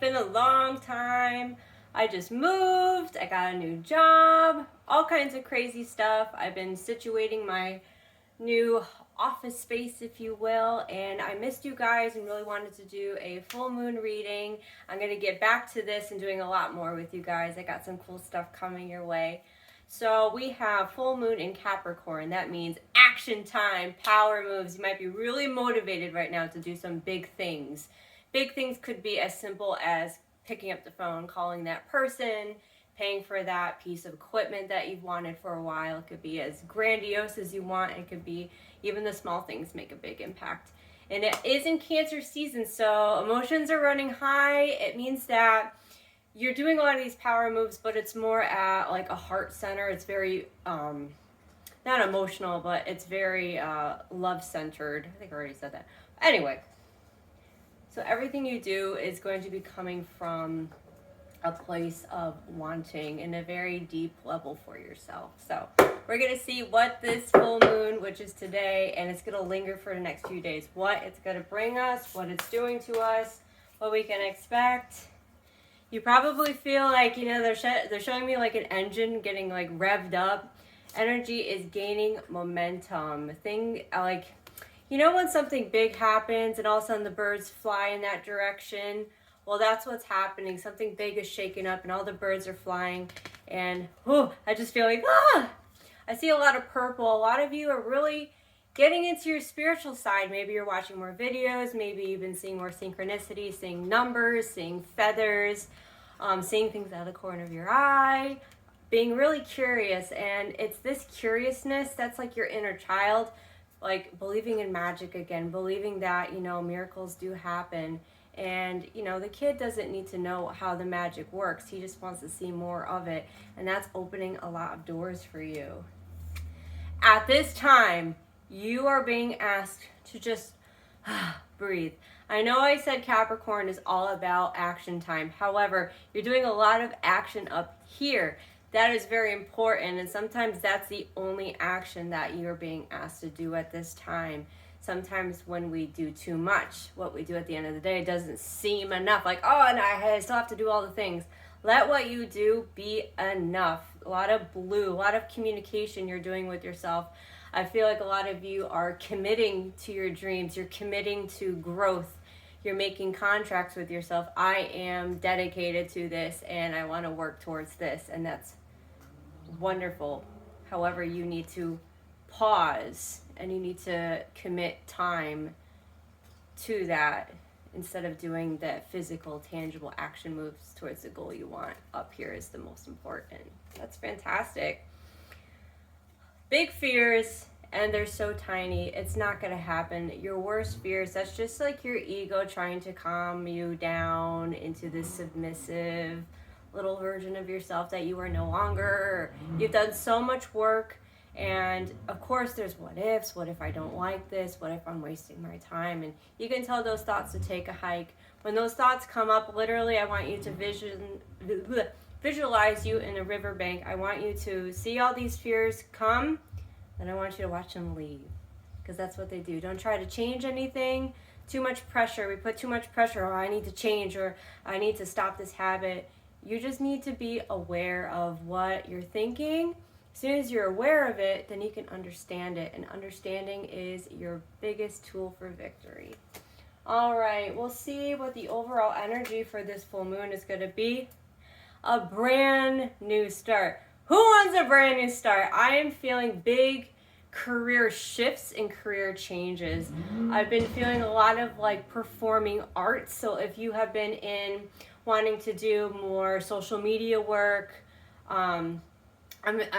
been a long time. I just moved, I got a new job, all kinds of crazy stuff. I've been situating my new office space, if you will, and I missed you guys and really wanted to do a full moon reading. I'm going to get back to this and doing a lot more with you guys. I got some cool stuff coming your way. So we have full moon in Capricorn. That means action time, power moves. You might be really motivated right now to do some big things. Big things could be as simple as picking up the phone, calling that person, paying for that piece of equipment that you've wanted for a while. It could be as grandiose as you want. It could be even the small things make a big impact. And it is in Cancer season, so emotions are running high. It means that you're doing a lot of these power moves, but it's more at like a heart center. It's very, not emotional, but it's very love-centered. I think I already said that. Anyway, so everything you do is going to be coming from a place of wanting in a very deep level for yourself. So we're going to see what this full moon, which is today, and it's going to linger for the next few days, what it's going to bring us, what it's doing to us, what we can expect. You probably feel like, you know, they're showing me like an engine getting like revved up. Energy is gaining momentum. You know when something big happens and all of a sudden the birds fly in that direction? Well, that's what's happening. Something big is shaking up and all the birds are flying. And I just feel like, I see a lot of purple. A lot of you are really getting into your spiritual side. Maybe you're watching more videos. Maybe you've been seeing more synchronicity, seeing numbers, seeing feathers, seeing things out of the corner of your eye, being really curious. And it's this curiousness that's like your inner child, like believing in magic again, believing that, you know, miracles do happen. And, you know, the kid doesn't need to know how the magic works. He just wants to see more of it. And that's opening a lot of doors for you. At this time, you are being asked to just breathe. I know I said Capricorn is all about action time. However, you're doing a lot of action up here. That is very important, and sometimes that's the only action that you're being asked to do at this time. Sometimes when we do too much, what we do at the end of the day doesn't seem enough. Like, oh, and I still have to do all the things. Let what you do be enough. A lot of blue, a lot of communication you're doing with yourself. I feel like a lot of you are committing to your dreams. You're committing to growth. You're making contracts with yourself. I am dedicated to this and I want to work towards this. And that's wonderful. However, you need to pause and you need to commit time to that instead of doing the physical, tangible action moves towards the goal you want. Up here is the most important. That's fantastic. Big fears, and they're so tiny, it's not going to happen. Your worst fears, that's just like your ego trying to calm you down into this submissive little version of yourself that you are no longer. You've done so much work, and of course there's what ifs. What if I don't like this? What if I'm wasting my time? And you can tell those thoughts to take a hike. When those thoughts come up, literally, I want you to visualize you in a riverbank. I want you to see all these fears come, and I want you to watch them leave, because that's what they do. Don't try to change anything. Too much pressure. We put too much pressure. Oh, I need to change, or I need to stop this habit. You just need to be aware of what you're thinking. As soon as you're aware of it, then you can understand it, and understanding is your biggest tool for victory. All right, we'll see what the overall energy for this full moon is going to be. A brand new start. Who wants a brand new start? I am feeling big career shifts and career changes. I've been feeling a lot of like performing arts. So if you have been in wanting to do more social media work, I'm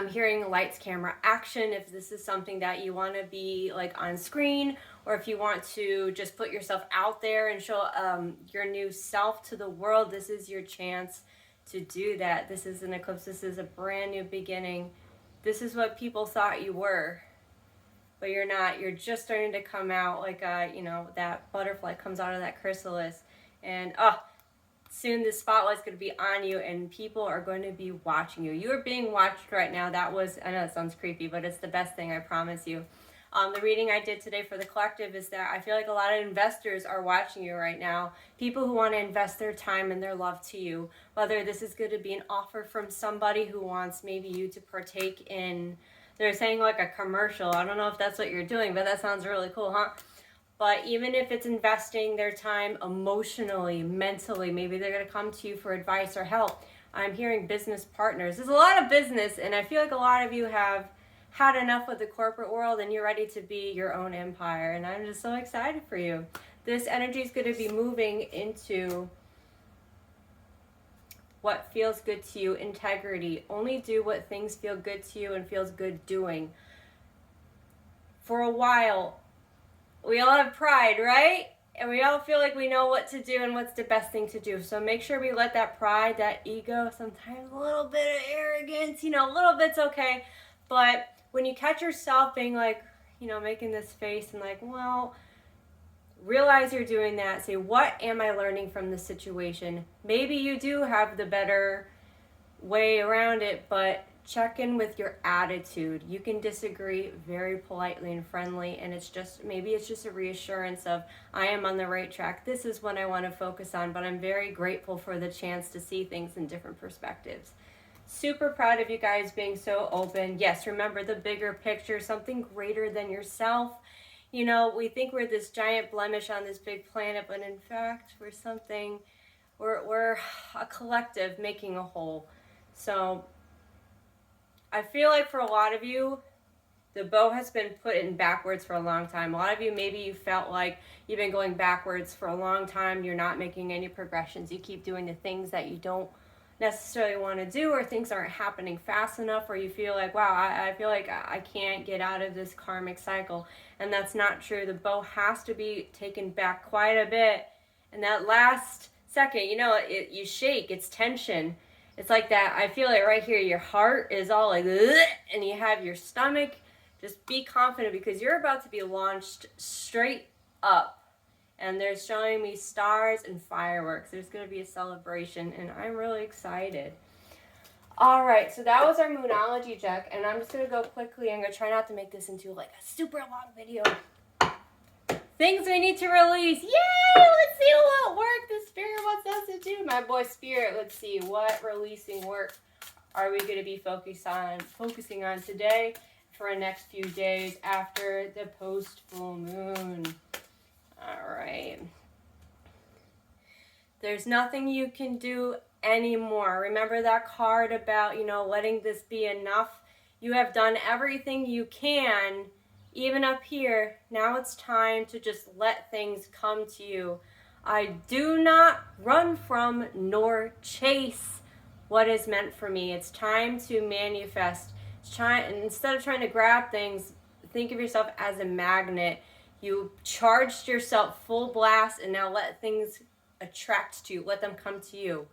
hearing lights, camera, action. If this is something that you want to be like on screen, or if you want to just put yourself out there and show your new self to the world, this is your chance to do that. This is an eclipse. This is a brand new beginning. This is what people thought you were, but you're not. You're just starting to come out like that butterfly comes out of that chrysalis, and soon the spotlight's going to be on you and people are going to be watching you. You are being watched right now. I know it sounds creepy, but it's the best thing, I promise you. The reading I did today for the collective is that I feel like a lot of investors are watching you right now. People who want to invest their time and their love to you. Whether this is going to be an offer from somebody who wants maybe you to partake in, they're saying like a commercial. I don't know if that's what you're doing, but that sounds really cool, huh? But even if it's investing their time emotionally, mentally, maybe they're going to come to you for advice or help. I'm hearing business partners. There's a lot of business, and I feel like a lot of you have had enough with the corporate world and you're ready to be your own empire. And I'm just so excited for you. This energy is going to be moving into what feels good to you, integrity. Only do what things feel good to you and feels good doing. For a while, we all have pride, right? And we all feel like we know what to do and what's the best thing to do. So make sure we let that pride, that ego, sometimes a little bit of arrogance, a little bit's okay. But when you catch yourself being like, making this face and like, well, realize you're doing that. Say, what am I learning from this situation? Maybe you do have the better way around it, but check in with your attitude. You can disagree very politely and friendly, and maybe it's just a reassurance of, I am on the right track. This is what I want to focus on, but I'm very grateful for the chance to see things in different perspectives. Super proud of you guys being so open. Yes, remember the bigger picture, something greater than yourself. We think we're this giant blemish on this big planet, but in fact, we're a collective making a whole. So I feel like for a lot of you, the bow has been put in backwards for a long time. A lot of you, maybe you felt like you've been going backwards for a long time. You're not making any progressions. You keep doing the things that you don't necessarily want to do, or things aren't happening fast enough, or you feel like, wow, I feel like I can't get out of this karmic cycle. And that's not true. The bow has to be taken back quite a bit. And that last second, you shake, it's tension. It's like that. I feel it right here. Your heart is all like, and you have your stomach. Just be confident because you're about to be launched straight up. And they're showing me stars and fireworks. There's going to be a celebration, and I'm really excited. All right, so that was our Moonology deck, and I'm just going to go quickly. I'm going to try not to make this into like a super long video. Things we need to release. Yay! Let's see what work the Spirit wants us to do. My boy Spirit, let's see. What releasing work are we going to be focusing on today for the next few days after the post-full moon? All right. There's nothing you can do anymore. Remember that card about, letting this be enough? You have done everything you can. Even up here, now it's time to just let things come to you. I do not run from nor chase what is meant for me. It's time to manifest. Instead of trying to grab things, think of yourself as a magnet. You charged yourself full blast, and now let things attract to you. Let them come to you.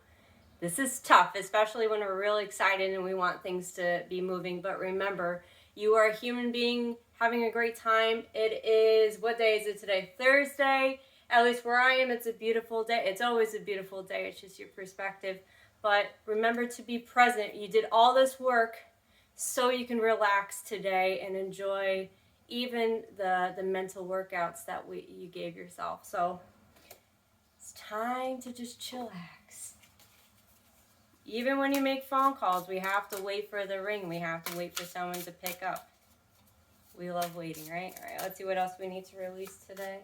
This is tough, especially when we're really excited and we want things to be moving. But remember, you are a human being having a great time. It is, what day is it today? Thursday. At least where I am, it's a beautiful day. It's always a beautiful day. It's just your perspective. But remember to be present. You did all this work so you can relax today and enjoy even the mental workouts that you gave yourself. So it's time to just chillax. Even when you make phone calls, we have to wait for the ring. We have to wait for someone to pick up. We love waiting, right? All right, let's see what else we need to release today.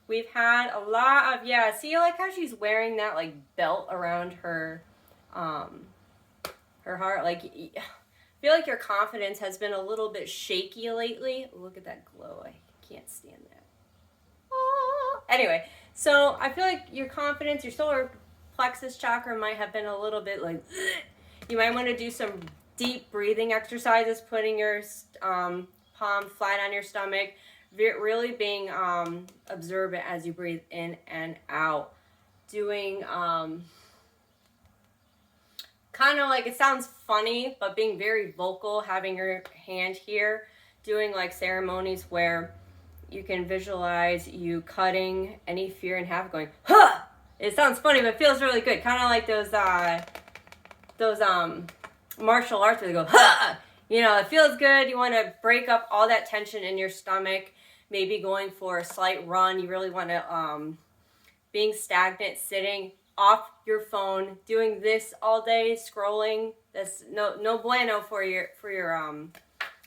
We've had a lot of, see, like how she's wearing that like belt around her heart. Like, I feel like your confidence has been a little bit shaky lately. Look at that glow. I can't stand that. Anyway, so I feel like your confidence, your solar plexus chakra might have been a little bit like, you might want to do some deep breathing exercises, putting your palm flat on your stomach, really being observant as you breathe in and out. Doing kind of like, it sounds funny, but being very vocal, having your hand here, doing like ceremonies where you can visualize you cutting any fear in half, going, huh! It sounds funny, but it feels really good. Kind of like those martial arts where they go, huh! you know, it feels good. You want to break up all that tension in your stomach, maybe going for a slight run. You really want to, being stagnant, sitting off your phone, doing this all day, scrolling. That's no bueno for your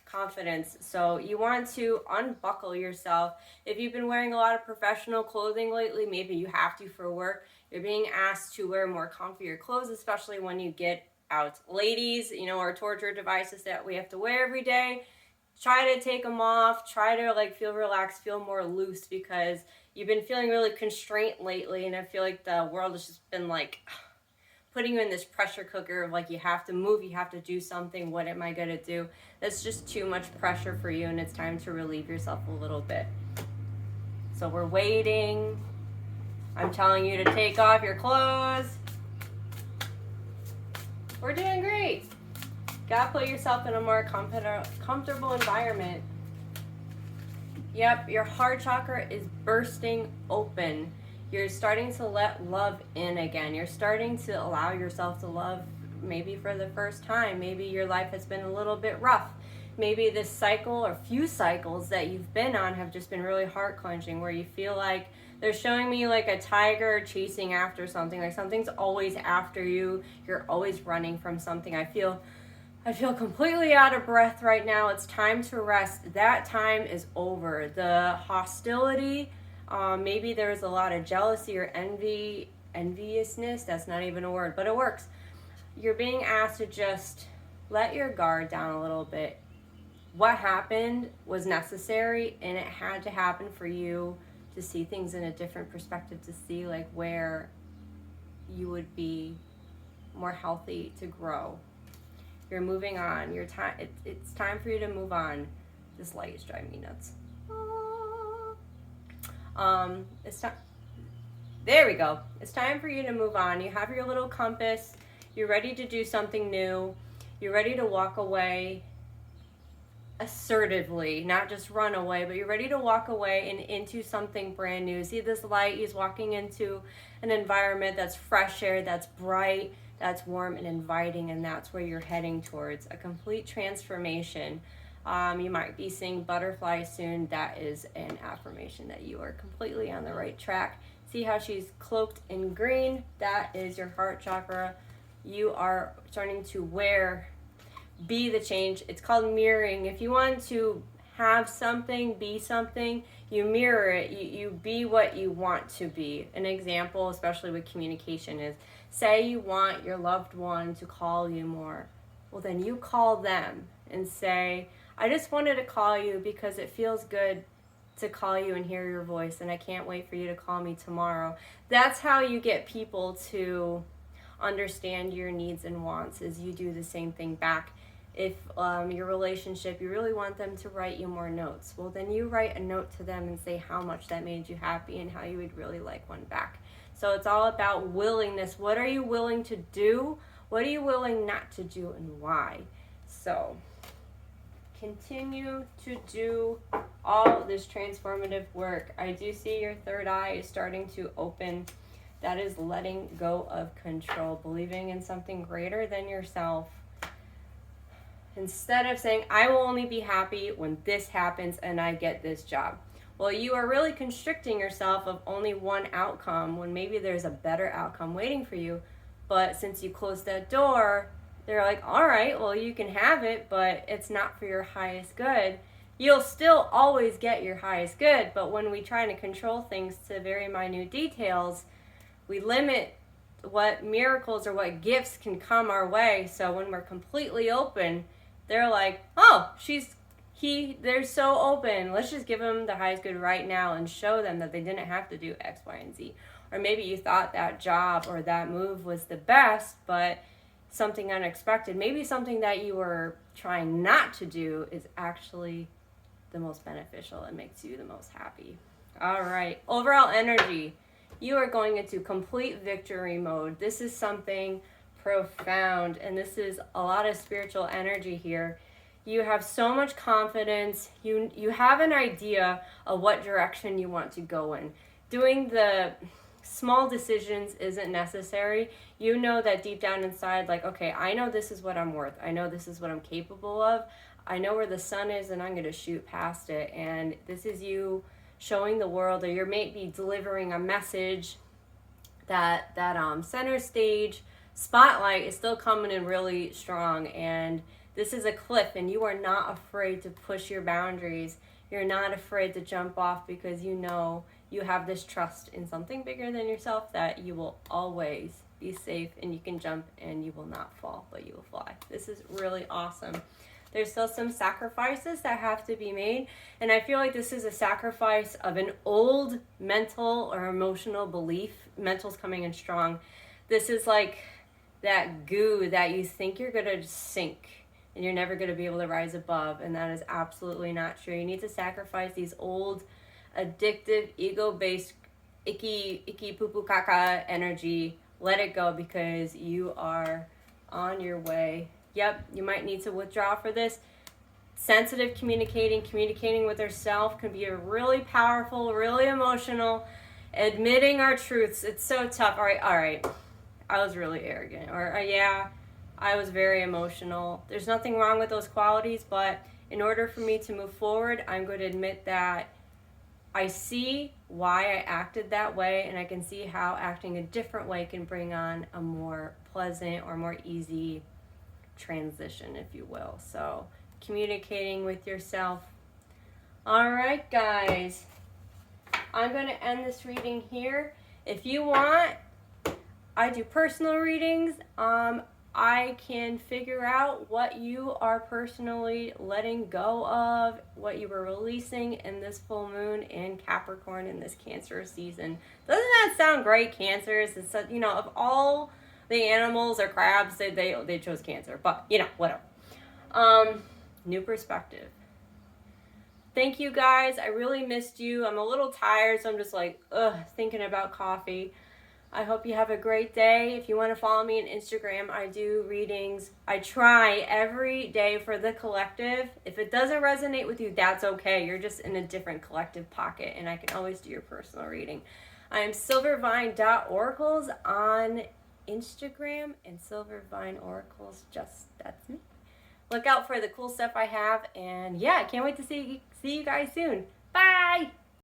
confidence. So you want to unbuckle yourself. If you've been wearing a lot of professional clothing lately, maybe you have to for work, you're being asked to wear more comfier clothes, especially when you get out. Ladies, you know, our torture devices that we have to wear every day, try to take them off, try to like feel relaxed, feel more loose, because you've been feeling really constrained lately, and I feel like the world has just been like putting you in this pressure cooker of like, you have to move, you have to do something, what am I gonna do? That's just too much pressure for you, and it's time to relieve yourself a little bit. So we're waiting. I'm telling you to take off your clothes. We're doing great. Gotta put yourself in a more comfortable environment. Yep, your heart chakra is bursting open. You're starting to let love in again. You're starting to allow yourself to love maybe for the first time. Maybe your life has been a little bit rough. Maybe this cycle or few cycles that you've been on have just been really heart clenching, where you feel like they're showing me like a tiger chasing after something, like something's always after you. You're always running from something. I feel completely out of breath right now. It's time to rest. That time is over. The hostility, maybe there's a lot of jealousy or enviousness. That's not even a word, but it works. You're being asked to just let your guard down a little bit. What happened was necessary, and it had to happen for you to see things in a different perspective, to see like where you would be more healthy to grow. You're moving on. It's time for you to move on. This light is driving me nuts. It's time. There we go. It's time for you to move on. You have your little compass. You're ready to do something new. You're ready to walk away assertively, not just run away, but you're ready to walk away and into something brand new. See this light? He's walking into an environment that's fresh air, that's bright, that's warm and inviting, and that's where you're heading towards, a complete transformation. You might be seeing butterflies soon. That is an affirmation that you are completely on the right track. See how she's cloaked in green? That is your heart chakra. You are starting to be the change. It's called mirroring. If you want to have something, be something, you mirror it. You be what you want to be. An example, especially with communication, is say you want your loved one to call you more. Well, then you call them and say, I just wanted to call you because it feels good to call you and hear your voice, and I can't wait for you to call me tomorrow. That's how you get people to understand your needs and wants, is you do the same thing back. If your relationship, you really want them to write you more notes, well, then you write a note to them and say how much that made you happy and how you would really like one back. So it's all about willingness. What are you willing to do? What are you willing not to do, and why? So continue to do all this transformative work. I do see your third eye is starting to open. That is letting go of control, believing in something greater than yourself. Instead of saying, I will only be happy when this happens and I get this job. Well, you are really constricting yourself of only one outcome when maybe there's a better outcome waiting for you. But since you closed that door, they're like, all right, well, you can have it, but it's not for your highest good. You'll still always get your highest good, but when we try to control things to very minute details, we limit what miracles or what gifts can come our way. So when we're completely open, they're like, oh, they're so open. Let's just give them the highest good right now and show them that they didn't have to do X, Y, and Z. Or maybe you thought that job or that move was the best, but something unexpected, maybe something that you were trying not to do, is actually the most beneficial and makes you the most happy. All right, overall energy. You are going into complete victory mode. This is something profound, and this is a lot of spiritual energy here. You have so much confidence. You have an idea of what direction you want to go in. Doing the small decisions isn't necessary. You know that deep down inside, like, okay, I know this is what I'm worth. I know this is what I'm capable of. I know where the sun is, and I'm going to shoot past it. And this is you showing the world, or you're maybe delivering a message that center stage spotlight is still coming in really strong, and this is a cliff, and you are not afraid to push your boundaries. You're not afraid to jump off because you know you have this trust in something bigger than yourself that you will always be safe, and you can jump and you will not fall, but you will fly. This is really awesome. There's still some sacrifices that have to be made, and I feel like this is a sacrifice of an old mental or emotional belief. Mental's coming in strong. This is like that goo that you think you're gonna sink and you're never gonna be able to rise above, and that is absolutely not true. You need to sacrifice these old, addictive, ego-based, icky poo-poo caca energy. Let it go, because you are on your way. Yep, you might need to withdraw for this. Sensitive communicating with ourselves can be a really powerful, really emotional. Admitting our truths, it's so tough. All right, I was really arrogant. Or yeah, I was very emotional. There's nothing wrong with those qualities, but in order for me to move forward, I'm going to admit that I see why I acted that way, and I can see how acting a different way can bring on a more pleasant or more easy transition, if you will. So communicating with yourself. All right, guys, I'm going to end this reading here. If you want, I do personal readings. I can figure out what you are personally letting go of, what you were releasing in this full moon in Capricorn in this Cancer season. Doesn't that sound great, Cancers? It's, you know, of all the animals or crabs, they chose Cancer, but you know, whatever. New perspective. Thank you, guys. I really missed you. I'm a little tired, so I'm just like, thinking about coffee. I hope you have a great day. If you want to follow me on Instagram, I do readings. I try every day for the collective. If it doesn't resonate with you, that's okay. You're just in a different collective pocket, and I can always do your personal reading. I am silvervine.oracles on Instagram, and silvervine.oracles, that's me. Look out for the cool stuff I have, and yeah, I can't wait to see you guys soon. Bye!